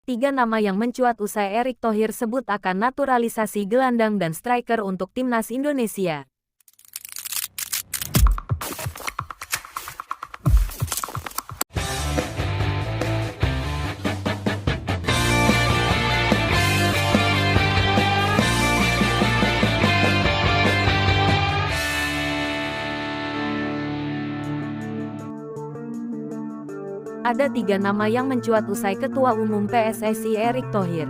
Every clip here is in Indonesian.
Tiga nama yang mencuat usai Erick Thohir sebut akan naturalisasi gelandang dan striker untuk timnas Indonesia. Ada tiga nama yang mencuat usai Ketua Umum PSSI Erick Thohir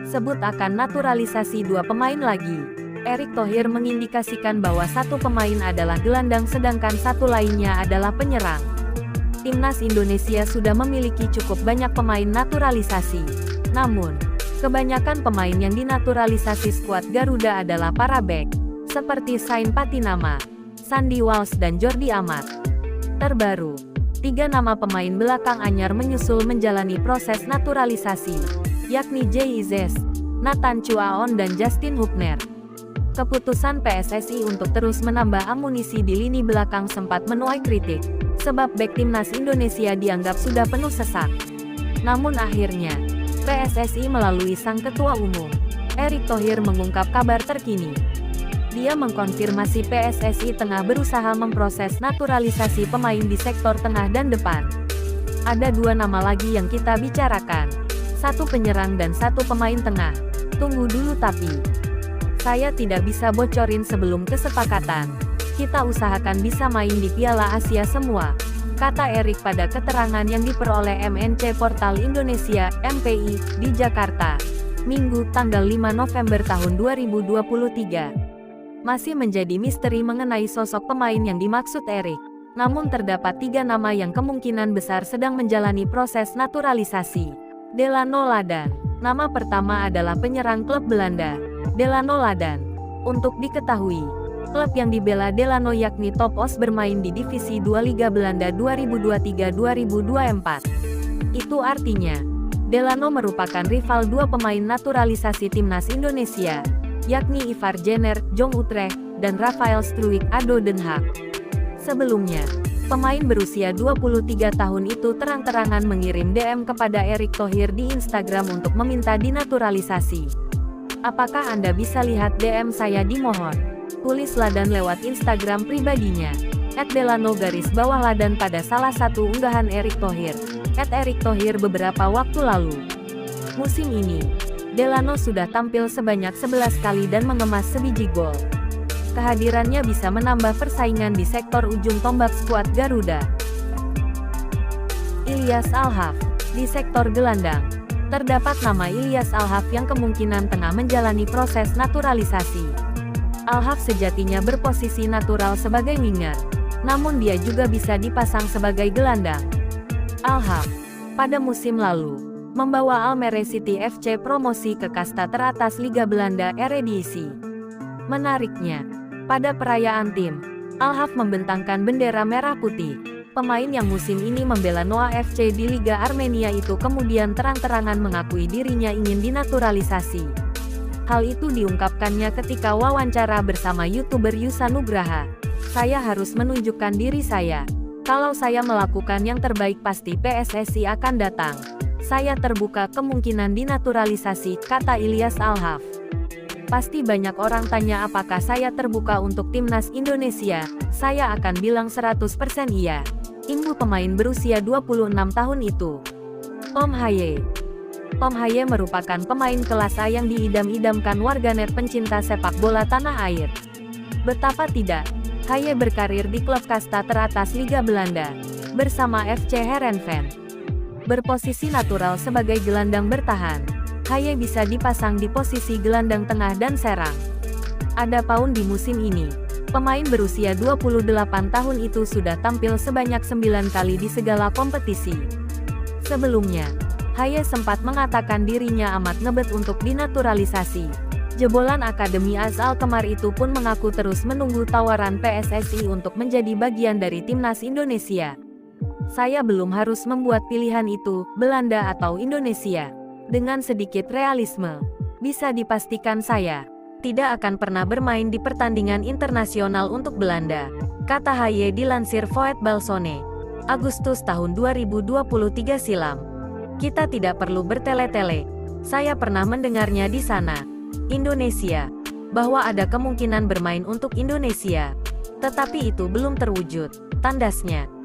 sebut akan naturalisasi dua pemain lagi. Erick Thohir mengindikasikan bahwa satu pemain adalah gelandang sedangkan satu lainnya adalah penyerang. Timnas Indonesia sudah memiliki cukup banyak pemain naturalisasi. Namun, kebanyakan pemain yang dinaturalisasi skuad Garuda adalah para bek, seperti Sain Patinama, Sandi Walsh dan Jordi Amat. Terbaru, tiga nama pemain belakang anyar menyusul menjalani proses naturalisasi, yakni J.I.Z, Nathan Chuaon dan Justin Hubner. Keputusan PSSI untuk terus menambah amunisi di lini belakang sempat menuai kritik, sebab bek timnas Indonesia dianggap sudah penuh sesak. Namun akhirnya, PSSI melalui sang Ketua Umum, Erick Thohir mengungkap kabar terkini. Dia mengkonfirmasi PSSI tengah berusaha memproses naturalisasi pemain di sektor tengah dan depan. Ada dua nama lagi yang kita bicarakan. Satu penyerang dan satu pemain tengah. Tunggu dulu tapi saya tidak bisa bocorin sebelum kesepakatan. Kita usahakan bisa main di Piala Asia semua, kata Erick pada keterangan yang diperoleh MNC Portal Indonesia, MPI, di Jakarta, Minggu tanggal 5 November tahun 2023. Masih menjadi misteri mengenai sosok pemain yang dimaksud Erick. Namun terdapat tiga nama yang kemungkinan besar sedang menjalani proses naturalisasi. Delano Ladan. Nama pertama adalah penyerang klub Belanda, Delano Ladan. Untuk diketahui, klub yang dibela Delano yakni Top Os bermain di Divisi 2 Liga Belanda 2023-2024. Itu artinya, Delano merupakan rival dua pemain naturalisasi timnas Indonesia, yakni Ivar Jenner, Jong Utrecht, dan Rafael Struijk, ADO Den Haag. Sebelumnya, pemain berusia 23 tahun itu terang-terangan mengirim DM kepada Erick Thohir di Instagram untuk meminta dinaturalisasi. Apakah Anda bisa lihat DM saya dimohon? Tulis Ladan lewat Instagram pribadinya, @delano_ladan pada salah satu unggahan Erick Thohir, @Erick Thohir beberapa waktu lalu. Musim ini, Delano sudah tampil sebanyak 11 kali dan mengemas sebiji gol. Kehadirannya bisa menambah persaingan di sektor ujung tombak skuad Garuda. Ilyas Alhaf. Di sektor gelandang, terdapat nama Ilyas Alhaf yang kemungkinan tengah menjalani proses naturalisasi. Alhaf sejatinya berposisi natural sebagai winger, namun dia juga bisa dipasang sebagai gelandang. Alhaf, pada musim lalu, membawa Almere City FC promosi ke kasta teratas Liga Belanda Eredivisie. Menariknya, pada perayaan tim, Alhaf membentangkan bendera merah putih. Pemain yang musim ini membela Noa FC di Liga Armenia itu kemudian terang-terangan mengakui dirinya ingin dinaturalisasi. Hal itu diungkapkannya ketika wawancara bersama YouTuber Yusa Nugraha. Saya harus menunjukkan diri saya. Kalau saya melakukan yang terbaik pasti PSSI akan datang. Saya terbuka kemungkinan dinaturalisasi, kata Ilyas Alhaf. Pasti banyak orang tanya apakah saya terbuka untuk timnas Indonesia. Saya akan bilang 100% iya. Imbu pemain berusia 26 tahun itu. Tom Haye. Tom Haye merupakan pemain kelas A yang diidam-idamkan warganet pencinta sepak bola tanah air. Betapa tidak, Haye berkarir di klub kasta teratas Liga Belanda, bersama FC Heerenveen. Berposisi natural sebagai gelandang bertahan, Haye bisa dipasang di posisi gelandang tengah dan serang. Adapun di musim ini, pemain berusia 28 tahun itu sudah tampil sebanyak 9 kali di segala kompetisi. Sebelumnya, Haye sempat mengatakan dirinya amat ngebet untuk dinaturalisasi. Jebolan Akademi AS Alkmaar itu pun mengaku terus menunggu tawaran PSSI untuk menjadi bagian dari timnas Indonesia. Saya belum harus membuat pilihan itu, Belanda atau Indonesia. Dengan sedikit realisme, bisa dipastikan saya tidak akan pernah bermain di pertandingan internasional untuk Belanda, kata Haye dilansir Voetbalsone, Agustus tahun 2023 silam. Kita tidak perlu bertele-tele. Saya pernah mendengarnya di sana. Indonesia. Bahwa ada kemungkinan bermain untuk Indonesia. Tetapi itu belum terwujud, tandasnya.